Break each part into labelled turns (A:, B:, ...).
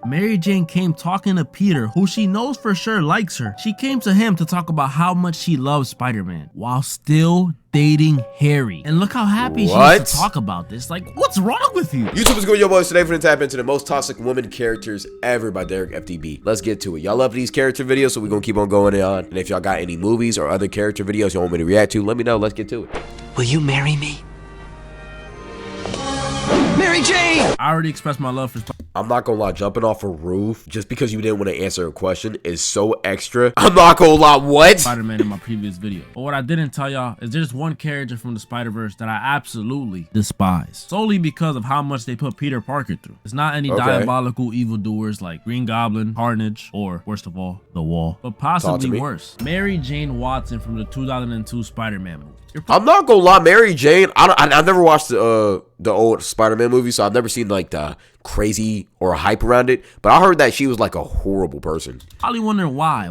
A: Mary Jane came talking to Peter, who she knows for sure likes her. She came to him to talk about how much she loves Spider-Man while still dating Harry. And look how happy she is to talk about this. Like, what's wrong with you?
B: YouTube is going, yo boys. Today we're gonna tap into the most toxic woman characters ever by Derek FDB. Let's get to it. Y'all love these character videos, so we're gonna keep on going on. And if y'all got any movies or other character videos you want me to react to, let me know. Let's get to it.
C: Will you marry me? Mary Jane!
A: I already expressed my love for Spider-Man.
B: I'm not gonna lie, jumping off a roof just because you didn't want to answer a question is so extra. I'm not gonna lie, what?
A: Spider-Man in my previous video. But what I didn't tell y'all is there's one character from the Spider-Verse that I absolutely despise. Solely because of how much they put Peter Parker through. It's not any diabolical evildoers like Green Goblin, Carnage, or worst of all, The Wall. But possibly worse, Mary Jane Watson from the 2002 Spider-Man movie.
B: I'm not gonna lie, Mary Jane, I've never watched the old Spider-Man movie, so I've never seen like the crazy or hype around it, but I heard that she was like a horrible person.
A: Probably wondering why?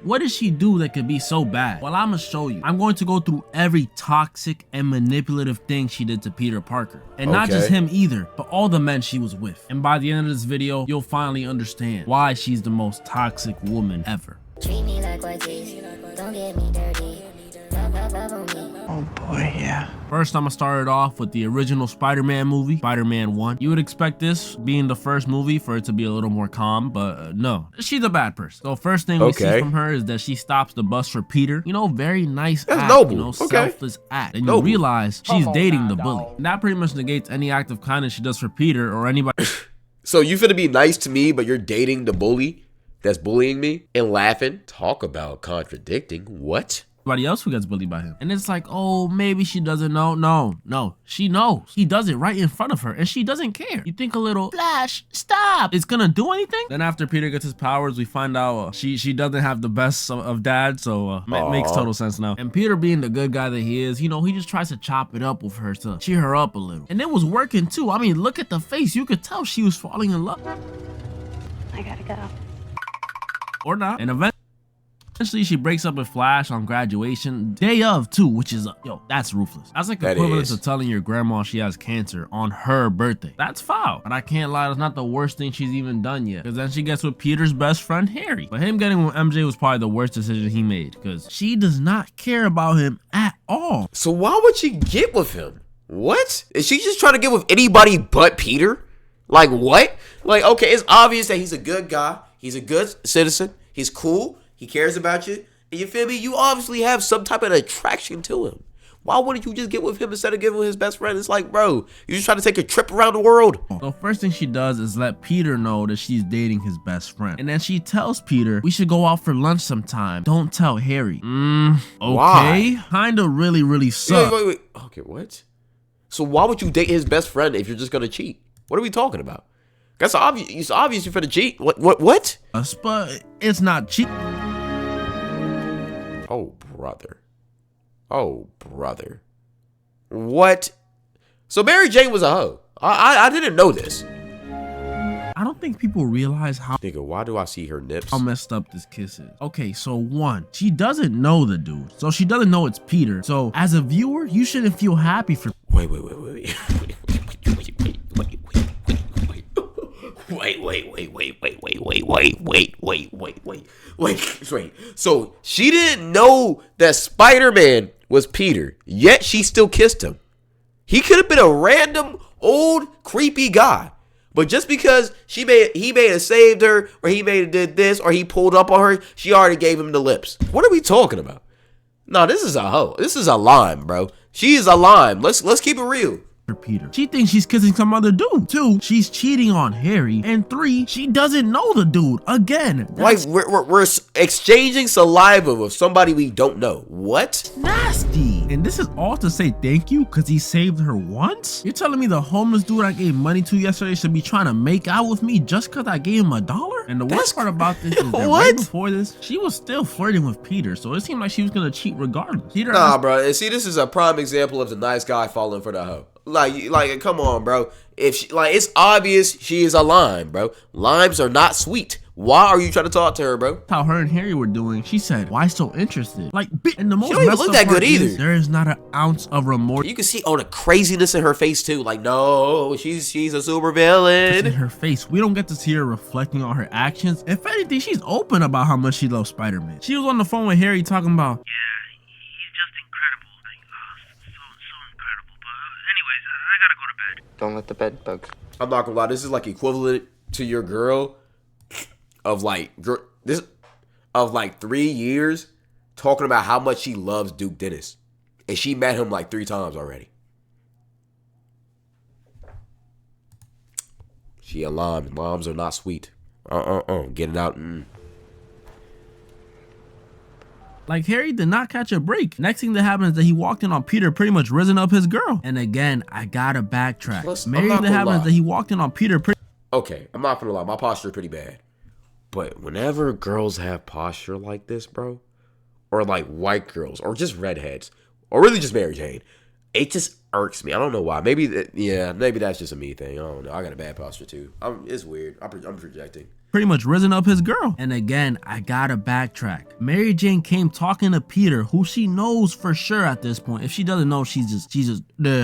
A: What did she do that could be so bad? Well, I'm gonna show you. I'm going to go through every toxic and manipulative thing she did to Peter Parker. And not just him either, but all the men she was with. And by the end of this video, you'll finally understand why she's the most toxic woman ever.
D: Treat me like white teeth, don't get me dirty.
C: Oh boy, yeah.
A: First, I'm gonna start it off with the original Spider-Man movie, Spider-Man 1. You would expect this being the first movie for it to be a little more calm, but no. She's a bad person. So first thing we see from her is that she stops the bus for Peter. You know, very nice act,
B: noble.
A: You know, selfless act. And you realize she's dating the bully. And that pretty much negates any act of kindness she does for Peter or anybody.
B: So you finna be nice to me, but you're dating the bully that's bullying me and laughing? Talk about contradicting. What?
A: Everybody else who gets bullied by him. And it's like, oh, maybe she doesn't know. No, she knows. He does it right in front of her and she doesn't care. You think a little, Flash, stop. It's gonna do anything? Then after Peter gets his powers, we find out she doesn't have the best of dad, so makes total sense now. And Peter, being the good guy that he is, you know, he just tries to chop it up with her to cheer her up a little. And it was working too. I mean, look at the face. You could tell she was falling in love.
D: I gotta go.
A: Or not. And eventually she breaks up with Flash on graduation day of too, which is yo, that's ruthless. That's like equivalent to telling your grandma she has cancer on her birthday. That's foul. But I can't lie, it's not the worst thing she's even done yet, because then she gets with Peter's best friend Harry. But him getting with MJ was probably the worst decision he made, because she does not care about him at all.
B: So why would she get with him? What? Is she just trying to get with anybody but Peter? Like what? Like, okay, it's obvious that he's a good guy, he's a good citizen, he's cool, he cares about you, and you feel me? You obviously have some type of attraction to him. Why wouldn't you just get with him instead of getting with his best friend? It's like, bro, you're just trying to take a trip around the world.
A: So first thing she does is let Peter know that she's dating his best friend. And then she tells Peter, we should go out for lunch sometime. Don't tell Harry. Okay.
B: Why?
A: Kinda really sucks.
B: Wait. Okay, what? So why would you date his best friend if you're just gonna cheat? What are we talking about? That's obvious. It's obvious you're finna cheat. What?
A: But it's not cheap.
B: Oh, brother. What? So Mary Jane was a hoe. I didn't know this.
A: I don't think people realize how
B: Nigga, why do I see her nips?
A: messed up this kiss is. Okay, so one, she doesn't know the dude. So she doesn't know it's Peter. So as a viewer, you shouldn't feel happy for.
B: Wait. So she didn't know that Spider-Man was Peter, yet she still kissed him. He could have been a random old creepy guy, but just because he may have saved her, or he may have did this, or he pulled up on her, she already gave him the lips. What are we talking about? No, this is a hoe. This is a lime, bro. She is a lime. Let's keep it real.
A: Peter. She thinks she's kissing some other dude. 2, she's cheating on Harry. And 3, she doesn't know the dude. Again,
B: like we're exchanging saliva with somebody we don't know. What?
A: Nasty. And this is all to say thank you because he saved her once? You're telling me the homeless dude I gave money to yesterday should be trying to make out with me just because I gave him $1? And the worst part about this is that right before this, she was still flirting with Peter, so it seemed like she was gonna cheat regardless.
B: Nah, bro. And see, this is a prime example of the nice guy falling for the hoe. Like, come on, bro. If she, like, it's obvious she is a lime, bro. Limes are not sweet. Why are you trying to talk to her, bro?
A: How her and Harry were doing, she said, "Why so interested?" Like, and the most
B: She don't even
A: messed
B: look
A: up
B: that
A: part
B: good either.
A: is there is not an ounce of remorse
B: You can see all the craziness in her face too. Like, no, she's a super
A: in
B: villain.
A: her face. We don't get to see her reflecting on her actions. If anything, she's open about how much she loves Spider-Man. She was on the phone with Harry talking about,
E: He's just incredible. Like, so incredible. But anyways, I gotta go to bed.
C: Don't let the bed bugs.
B: I'm not gonna lie, this is like equivalent to your girl of like 3 years talking about how much she loves Duke Dennis, and she met him like 3 times already. She a lime. Limes are not sweet. Get it out.
A: like, Harry did not catch a break. Next thing that happened is that he walked in on Peter pretty much risen up his girl. And again, I gotta backtrack.
B: Plus,
A: Mary
B: I'm not
A: that
B: gonna
A: happened is
B: lie.
A: that he walked in on Peter pretty
B: Okay, I'm not gonna lie, my posture is pretty bad. But whenever girls have posture like this, bro, or like white girls, or just redheads, or really just Mary Jane, it just irks me. I don't know why. Maybe that's just a me thing. I don't know. I got a bad posture too. It's weird. I'm projecting.
A: much risen up his girl. And again, I gotta backtrack. Mary Jane came talking to Peter, who she knows for sure at this point. If she doesn't know, she's just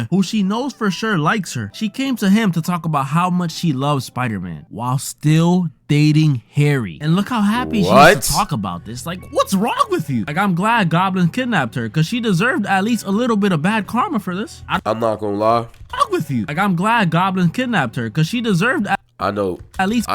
A: who she knows for sure likes her. She came to him to talk about how much she loves Spider-Man while still dating Harry. And look how happy she
B: What?
A: is to talk about this. Like, what's wrong with you? Like, I'm glad Goblin kidnapped her because she deserved at least a little bit of bad karma for this.
B: I'm not gonna lie.
A: What's wrong with you? Like, I'm glad Goblin kidnapped her because she deserved
B: I know
A: at least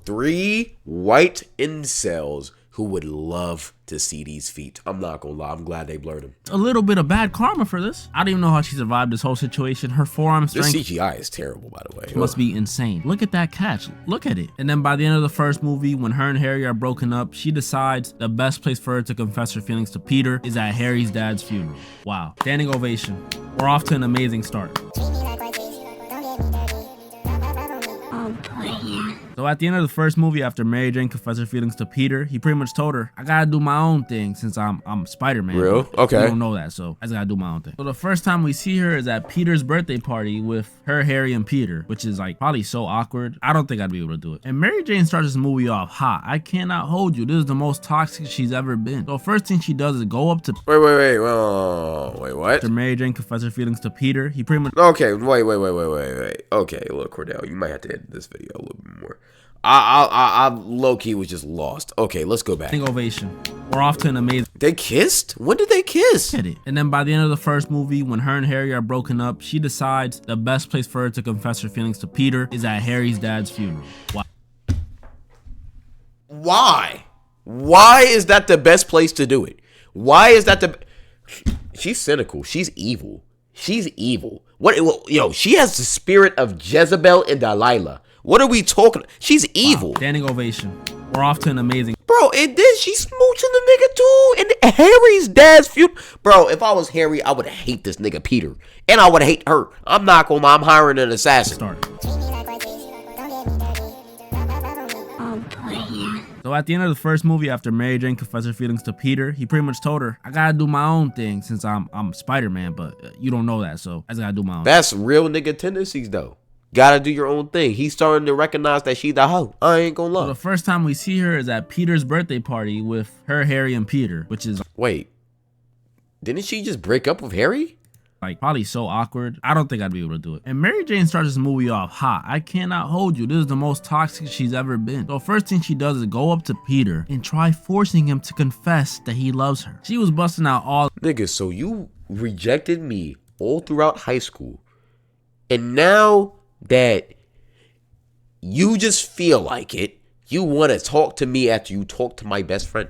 B: 3 white incels who would love to see these feet. I'm not gonna lie. I'm glad they blurred them.
A: a little bit of bad karma for this. I don't even know how she survived this whole situation. Her forearm
B: This
A: strength
B: CGI is terrible, by the way.
A: must be insane. Look at that catch. Look at it. And then by the end of the first movie, when her and Harry are broken up, she decides the best place for her to confess her feelings to Peter is at Harry's dad's funeral. Wow. Standing ovation. We're off to an amazing start. So at the end of the first movie, after Mary Jane confessed her feelings to Peter, he pretty much told her, I gotta do my own thing since I'm Spider-Man.
B: Real?
A: But
B: Okay.
A: You don't know that, so I just gotta do my own thing. So the first time we see her is at Peter's birthday party with her, Harry, and Peter, which is like probably so awkward. I don't think I'd be able to do it. And Mary Jane starts this movie off hot. I cannot hold you. This is the most toxic she's ever been. So first thing she does is go up to
B: Wait, what?
A: after Mary Jane confessed her feelings to Peter. He pretty much
B: Okay, wait. Okay, look, Cordell, you might have to edit this video a little bit more. I low-key was just lost. Okay, let's go back.
A: standing ovation. We're off to an amazing
B: They kissed? When did they kiss?
A: Get it. And then by the end of the first movie, when her and Harry are broken up, she decides the best place for her to confess her feelings to Peter is at Harry's dad's funeral. Wow.
B: Why? Why is that the best place to do it? Why is that the... She's cynical. She's evil. She's evil. She has the spirit of Jezebel and Delilah. What are we talking? She's evil.
A: Standing ovation. We're off to an amazing
B: Bro, and then she's smooching the nigga too. And Harry's dad's funeral. Bro, if I was Harry, I would hate this nigga Peter. And I would hate her. I'm not gonna lie, I'm hiring an assassin.
A: start. So at the end of the first movie, after Mary Jane confessed her feelings to Peter, he pretty much told her, I gotta do my own thing since I'm Spider-Man, but you don't know that, so I just gotta do my own.
B: That's real nigga tendencies though. Gotta do your own thing. He's starting to recognize that she the hoe. I ain't gonna
A: So
B: lie.
A: the first time we see her is at Peter's birthday party with her, Harry, and Peter, which is
B: Wait, didn't she just break up with Harry?
A: like probably so awkward. I don't think I'd be able to do it. And Mary Jane starts this movie off hot. I cannot hold you. This is the most toxic she's ever been. So first thing she does is go up to Peter and try forcing him to confess that he loves her. She was busting out all
B: Nigga, so you rejected me all throughout high school. And now that you just feel like it, you want to talk to me after you talk to my best friend.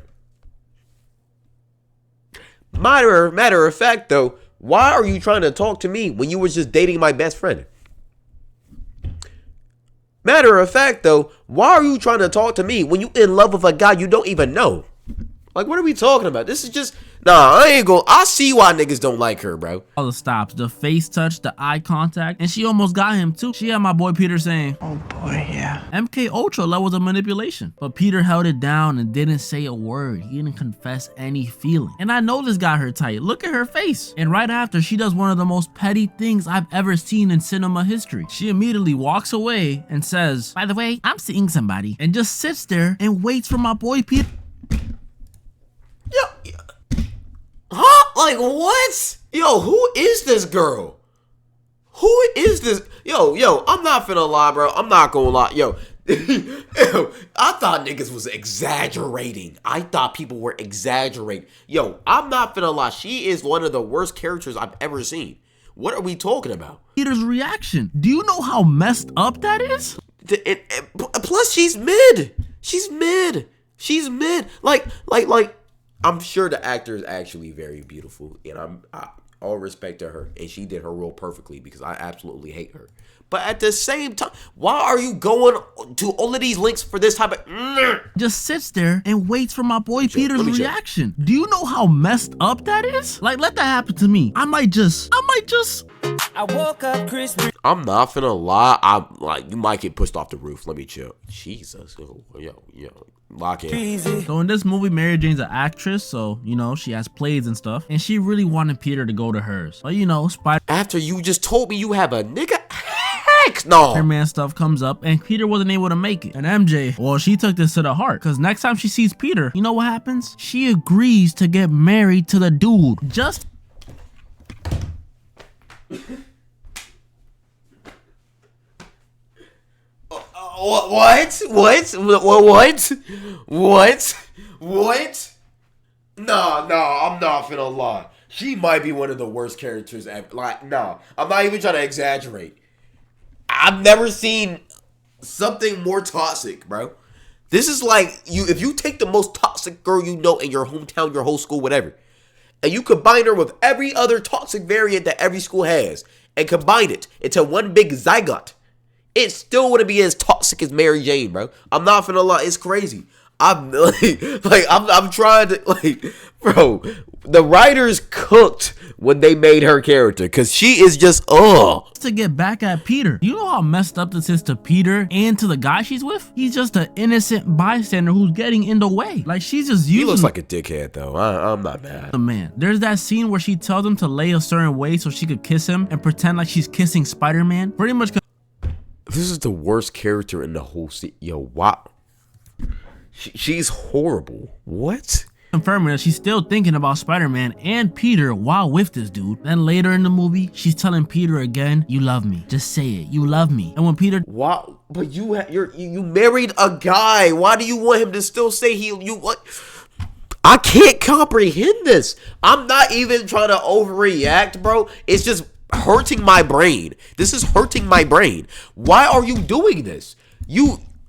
B: Matter of fact, though, why are you trying to talk to me when you were just dating my best friend? Matter of fact, though, why are you trying to talk to me when you in love with a guy you don't even know? Like, what are we talking about? This is just, nah, I see why niggas don't like her, bro.
A: All the stops, the face touch, the eye contact, and she almost got him too. She had my boy Peter saying,
C: Oh boy, yeah.
A: MK Ultra levels of manipulation. But Peter held it down and didn't say a word. He didn't confess any feeling. And I know this got her tight. Look at her face. And right after, she does one of the most petty things I've ever seen in cinema history. She immediately walks away and says, by the way, I'm seeing somebody. And just sits there and waits for my boy Peter.
B: Yo, huh? Like, what? Yo, who is this girl? Who is this? Yo, I'm not finna lie, bro. I'm not gonna lie. Yo, I thought niggas was exaggerating. I thought people were exaggerating. Yo, I'm not finna lie. She is one of the worst characters I've ever seen. What are we talking about?
A: Peter's reaction. Do you know how messed up that is?
B: Plus, she's mid. She's mid. She's mid. Like, I'm sure the actor is actually very beautiful, and I all respect to her, and she did her role perfectly because I absolutely hate her. But at the same time, why are you going to all of these links for this type of?
A: Just sits there and waits for my boy Peter's
B: let me check.
A: reaction. Do you know how messed up that is? Like, let that happen to me. I might just.
C: I woke up Christmas.
B: I'm not finna lie. I'm like, you might get pushed off the roof. Let me chill. Jesus, yo, lock in.
A: So in this movie, Mary Jane's an actress, so you know she has plays and stuff, and she really wanted Peter to go to hers. But you know,
B: After you just told me you have a nigga, heck no.
A: Spider-Man stuff comes up, and Peter wasn't able to make it. And MJ, well, she took this to the heart, because next time she sees Peter, you know what happens? She agrees to get married to the dude. Just
B: What? No, I'm not finna lie. She might be one of the worst characters ever. Like, no, I'm not even trying to exaggerate. I've never seen something more toxic, bro. This is like, if you take the most toxic girl you know in your hometown, your whole school, whatever, and you combine her with every other toxic variant that every school has, and combine it into one big zygote, it still wouldn't be as toxic as Mary Jane, bro. I'm not finna lie, it's crazy. I'm trying to, bro, the writers cooked when they made her character, because she is just,
A: to get back at Peter. You know how messed up this is to Peter and to the guy she's with? He's just an innocent bystander who's getting in the way. Like, she's just using.
B: He looks like a dickhead, though. I'm not mad.
A: The man. There's that scene where she tells him to lay a certain way so she could kiss him and pretend like she's kissing Spider-Man. Pretty much.
B: This is the worst character in the whole Yo, wow. She's horrible. What?
A: Confirming that she's still thinking about Spider-Man and Peter while with this dude. Then later in the movie, she's telling Peter again, you love me. Just say it. You love me. And when Peter...
B: Wow. But you married a guy. Why do you want him to still say what? I can't comprehend this. I'm not even trying to overreact, bro. It's just hurting my brain. This is hurting my brain. Why are you doing this?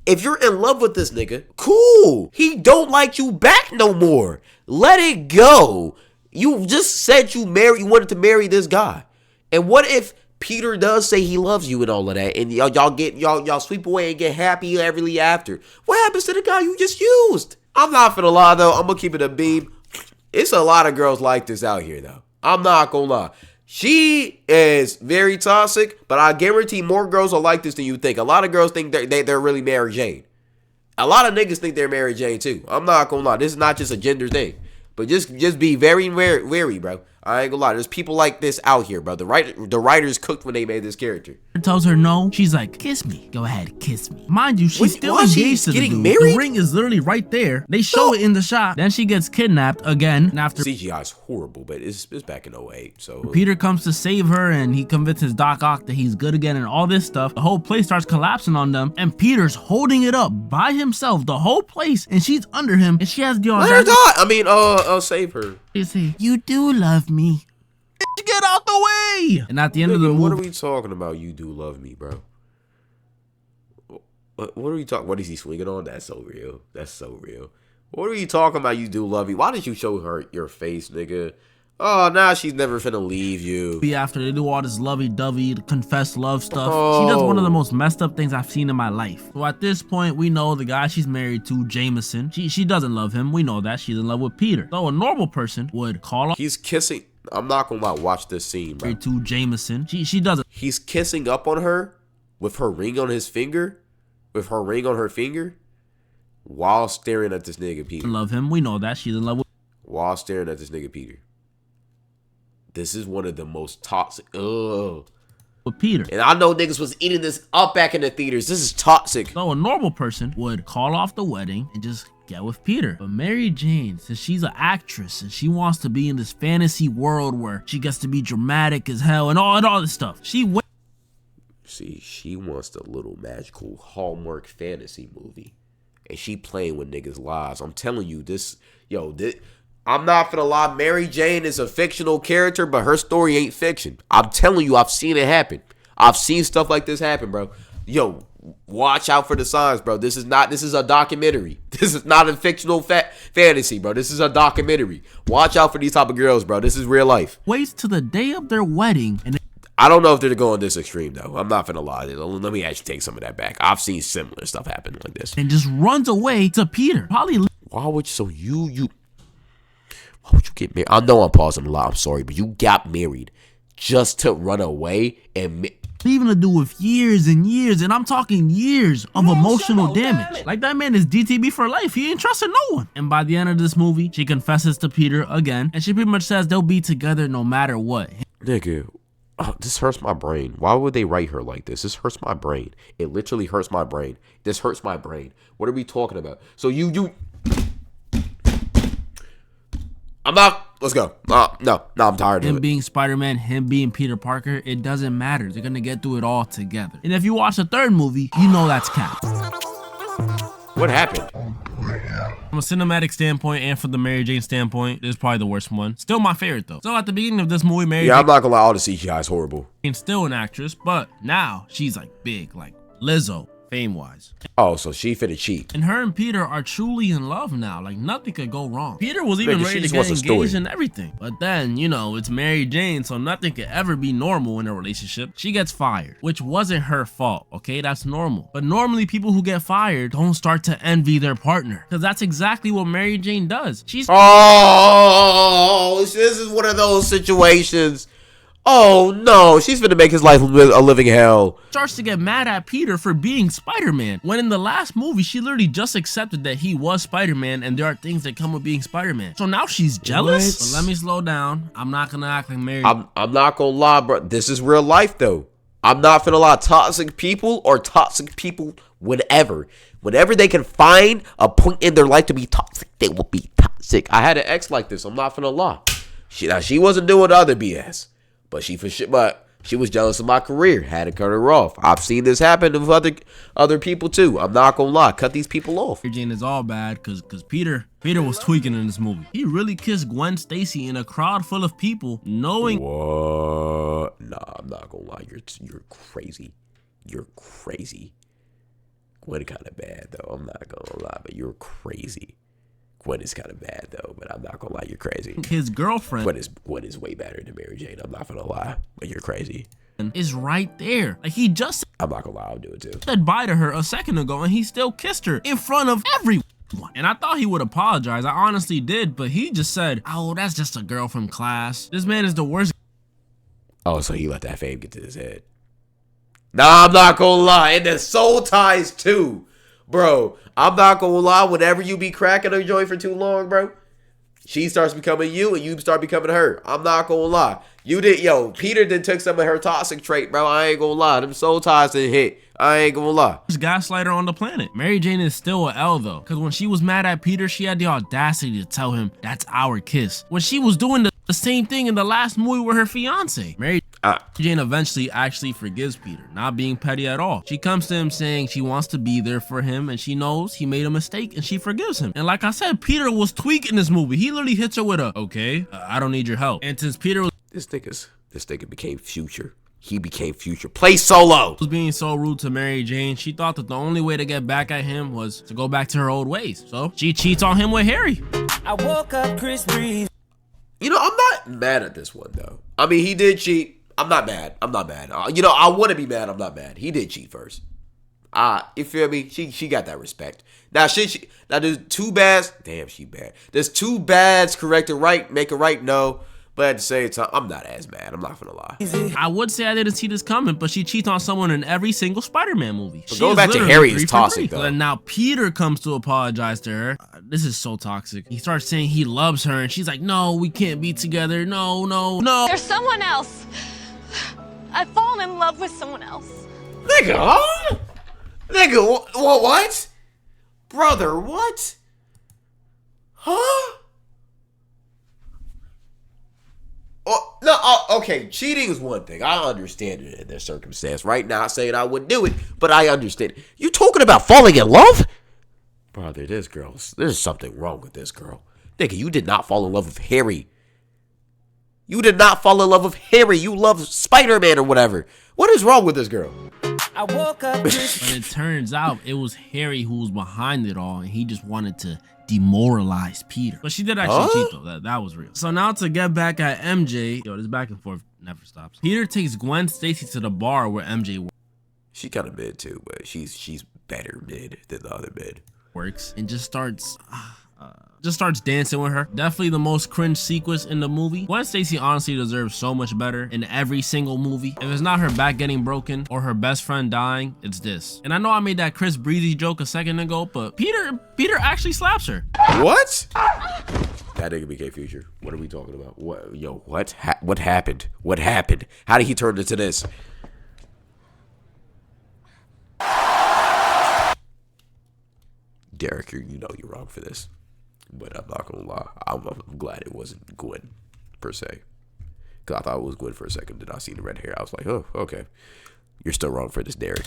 B: If you're in love with this nigga, cool. He don't like you back no more. Let it go. You just said you wanted to marry this guy. And what if Peter does say he loves you and all of that, and y'all sweep away and get happy everly after? What happens to the guy you just used? I'm not finna lie though. I'm gonna keep it a beam. It's a lot of girls like this out here though. I'm not gonna lie. She is very toxic, but I guarantee more girls are like this than you think. A lot of girls think they're really Mary Jane. A lot of niggas think they're Mary Jane too. I'm not gonna lie. This is not just a gender thing. But just be very wary, bro. I ain't gonna lie. There's people like this out here, bro. The writers cooked when they made this character.
A: Tells her no. She's like, kiss me. Go ahead, kiss me. Mind you, she's still engaged to the dude.
B: Married?
A: The ring is literally right there. They show it in the shot. Then she gets kidnapped again. And after
B: CGI is horrible, but it's back in 08. So
A: Peter comes to save her, and he convinces Doc Ock that he's good again and all this stuff. The whole place starts collapsing on them, and Peter's holding it up by himself, the whole place, and she's under him, and she has the
B: let her die. I mean, save her.
A: They say, you do love me. Get out the way! And at the end of the movie,
B: what are we talking about? You do love me, bro. What are we talking? What is he swinging on? That's so real. That's so real. What are you talking about? You do love me. Why did you show her your face, nigga? Oh, now she's never finna leave you.
A: After they do all this lovey-dovey, confess love stuff, she does one of the most messed up things I've seen in my life. So at this point, we know the guy she's married to, Jameson, she doesn't love him. We know that. She's in love with Peter. So a normal person would call off.
B: He's kissing. I'm not gonna lie, watch this scene, bro.
A: To Jameson. She doesn't.
B: He's kissing up on her with her ring on his finger, with her ring on her finger, while staring at this nigga Peter.
A: Love him. We know that. She's in love with.
B: While staring at this nigga Peter. This is one of the most toxic. Ugh.
A: With Peter.
B: And I know niggas was eating this up back in the theaters. This is toxic.
A: So a normal person would call off the wedding and just get with Peter. But Mary Jane, since she's an actress and she wants to be in this fantasy world where she gets to be dramatic as hell and all this stuff,
B: See, she wants the little magical Hallmark fantasy movie. And she playing with niggas' lives. I'm telling you, I'm not finna lie, Mary Jane is a fictional character, but her story ain't fiction. I'm telling you, I've seen it happen. I've seen stuff like this happen, bro. Yo, watch out for the signs, bro. This is a documentary. This is not a fictional fantasy, bro. This is a documentary. Watch out for these type of girls, bro. This is real life.
A: Waits to the day of their wedding and
B: I don't know if they're going this extreme, though. I'm not finna lie. Let me actually take some of that back. I've seen similar stuff happen like this.
A: and just runs away to Peter. Probably
B: Why would why would you get married? I know I'm pausing a lot. I'm sorry, but you got married just to run away and
A: even to do with years and years, and I'm talking years of emotional damage. Like that man is DTB for life. He ain't trusting no one. And by the end of this movie, she confesses to Peter again, and she pretty much says they'll be together no matter what.
B: Nigga, this hurts my brain. Why would they write her like this? This hurts my brain. It literally hurts my brain. This hurts my brain. What are we talking about? So I'm not. Let's go. No, I'm tired of
A: Him
B: it.
A: being Spider-Man, him being Peter Parker, it doesn't matter. They're gonna get through it all together. And if you watch the third movie, you know that's cap.
B: What happened?
A: From a cinematic standpoint and from the Mary Jane standpoint, this is probably the worst one. Still my favorite though. So at the beginning of this movie, Mary
B: I'm not gonna lie. All the CGI is horrible.
A: Jane's still an actress, but now she's like big, like Lizzo, fame-wise.
B: Oh, so she finna cheat.
A: And her and Peter are truly in love now. Like nothing could go wrong. Peter was even
B: Nigga,
A: ready
B: she
A: to
B: just
A: get
B: wants a story.
A: engaged and everything. But then, it's Mary Jane, so nothing could ever be normal in a relationship. She gets fired, which wasn't her fault, okay? That's normal. But normally people who get fired don't start to envy their partner, because that's exactly what Mary Jane does.
B: Oh, this is one of those situations. Oh no, she's gonna make his life a living hell.
A: Starts to get mad at Peter for being Spider-Man, when in the last movie she literally just accepted that he was Spider-Man and there are things that come with being Spider-Man. So now she's jealous. But let me slow down. I'm not gonna act like Mary.
B: I'm not gonna lie, bro. This is real life though. I'm not gonna lie. Toxic people whenever they can find a point in their life to be toxic, they will be toxic. I had an ex like this. I'm not gonna lie. She wasn't doing the other BS. But she was jealous of my career. Had to cut her off. I've seen this happen with other people too. I'm not gonna lie. Cut these people off.
A: Mary Jane is all bad because Peter was tweaking in this movie. He really kissed Gwen Stacy in a crowd full of people, knowing.
B: What? Nah, I'm not gonna lie. You're crazy. You're crazy. Gwen kind of bad though. I'm not gonna lie, but you're crazy. Gwen is kind of bad though, but I'm not gonna lie, you're crazy.
A: His girlfriend
B: Gwen is way better than Mary Jane. I'm not gonna lie, but you're crazy.
A: Is right there. Like he just
B: I'm not gonna lie, I'll do it too.
A: said bye to her a second ago, and he still kissed her in front of everyone. And I thought he would apologize. I honestly did, but he just said, "Oh, that's just a girl from class." This man is the worst.
B: Oh, so he let that fame get to his head. Nah, I'm not gonna lie, and the soul ties too. Bro, I'm not gonna lie, whenever you be cracking a joint for too long, bro, she starts becoming you and you start becoming her. I'm not gonna lie. Peter then took some of her toxic trait, bro. I ain't gonna lie. Them soul ties didn't hit. I ain't gonna lie.
A: Gaslighter on the planet. Mary Jane is still a L though, because when she was mad at Peter, she had the audacity to tell him that's our kiss. When she was doing the same thing in the last movie with her fiance. Mary Jane eventually actually forgives Peter, not being petty at all. She comes to him saying she wants to be there for him and she knows he made a mistake and she forgives him. And like I said, Peter was tweaking this movie. He literally hits her with I don't need your help. And since Peter was
B: This nigga became Future. He became Future. Play Solo.
A: being so rude to Mary Jane, she thought that the only way to get back at him was to go back to her old ways. So she cheats on him with Harry.
C: I woke up Chris Breeze.
B: You know, I'm not mad at this one, though. I mean, he did cheat. I'm not mad. I'm not mad. You know, I want to be mad. I'm not mad. He did cheat first. You feel me? She got that respect. Now, now there's two bads. Damn, she bad. There's two bads. Correct it right. Make it right. No. But at the same time, I'm not as mad. I'm not gonna lie.
A: I would say I didn't see this coming, but she cheats on someone in every single Spider-Man movie.
B: But going back to Harry is toxic, though.
A: And now Peter comes to apologize to her. This is so toxic. He starts saying he loves her, and she's like, no, we can't be together. No, no, no.
F: There's someone else. I've fallen in love with someone else.
B: Nigga, huh? Nigga, what? Brother, what? Huh? Oh, no, okay, cheating is one thing. I understand it in this circumstance. Right now, saying I wouldn't do it, but I understand it. You talking about falling in love? Brother, there's something wrong with this girl. Nigga, you did not fall in love with Harry. You did not fall in love with Harry. You love Spider-Man or whatever. What is wrong with this girl?
C: I woke up
A: But it turns out it was Harry who was behind it all, and he just wanted to demoralize Peter. But she did actually cheat, though. That was real. So now to get back at MJ, yo, this back and forth never stops. Peter takes Gwen Stacy to the bar where MJ
B: She kind of mid too, but she's better mid than the other mid.
A: works and just starts dancing with her. Definitely the most cringe sequence in the movie. Gwen Stacy honestly deserves so much better in every single movie. If it's not her back getting broken or her best friend dying, it's this. And I know I made that Chris Breezy joke a second ago, but Peter actually slaps her.
B: What? That nigga became Future. What are we talking about? What? Yo, what? What happened? What happened? How did he turn into this? Derek, you know you're wrong for this. But I'm not gonna lie. I'm glad it wasn't Gwen, per se. Because I thought it was Gwen for a second. Did I see the red hair? I was like, oh, okay. You're still wrong for this, Derek.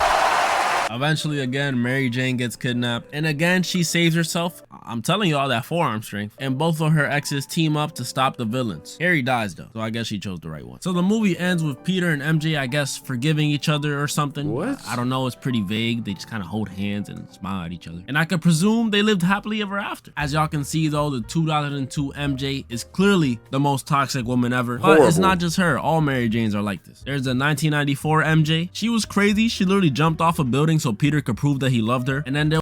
A: Eventually, again, Mary Jane gets kidnapped. And again, she saves herself. I'm telling you all that forearm strength. And both of her exes team up to stop the villains. Harry dies, though. So I guess she chose the right one. So the movie ends with Peter and MJ, I guess, forgiving each other or something.
B: What?
A: I don't know. It's pretty vague. They just kind of hold hands and smile at each other. And I could presume they lived happily ever after. As y'all can see, though, the 2002 MJ is clearly the most toxic woman ever. But it's not just her. All Mary Janes are like this. There's a 1994 MJ. She was crazy. She literally jumped off a building so Peter could prove that he loved her. And then there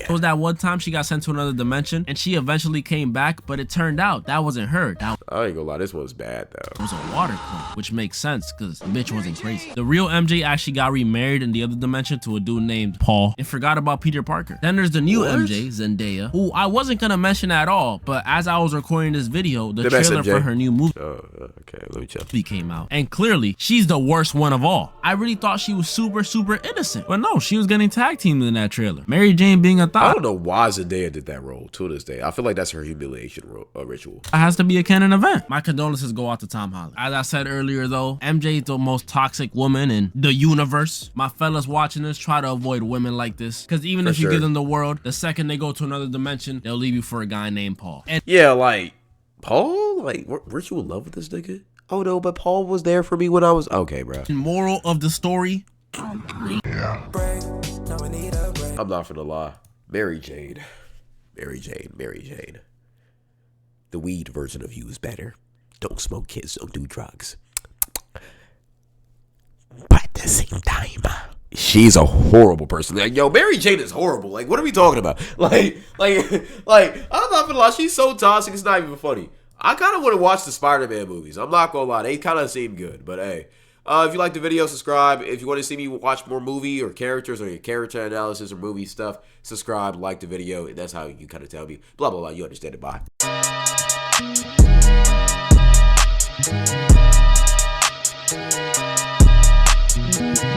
A: was that one time she got sent to another dimension and she eventually came back, but it turned out that wasn't her. That
B: I ain't gonna lie, this one's bad though.
A: was a water clone, which makes sense because the bitch wasn't crazy. The real MJ actually got remarried in the other dimension to a dude named Paul and forgot about Peter Parker. Then there's the new MJ, Zendaya, who I wasn't gonna mention at all, but as I was recording this video, the trailer for her new movie
B: Okay, let me check.
A: came out, and clearly she's the worst one of all. I really thought she was super innocent, but no, she was getting tag teamed in that trailer. Mary Jane being a
B: I
A: thought.
B: don't know why Zendaya did that role to this day. I feel like that's her humiliation ritual.
A: It has to be a canon event. My condolences go out to Tom Holland. As I said earlier though, MJ is the most toxic woman in the universe. My fellas watching this, try to avoid women like this, because even if you give them the world, the second they go to another dimension, they'll leave you for a guy named Paul. And
B: Yeah, like Paul, like weren't you in love with this nigga? Oh no, but Paul was there for me when I was okay, bro.
A: moral of the story,
B: I'm not gonna lie. Mary Jane. The weed version of you is better. Don't smoke, kids. Don't do drugs. But at the same time, she's a horrible person. Like, yo, Mary Jane is horrible. Like, what are we talking about? Like, I'm not gonna lie. She's so toxic. It's not even funny. I kind of want to watch the Spider-Man movies. I'm not gonna lie. They kind of seem good. But hey, if you like the video, subscribe. If you want to see me watch more movie or characters or character analysis or movie stuff, subscribe, like the video. And that's how you kind of tell me. Blah, blah, blah. You understand it. Bye.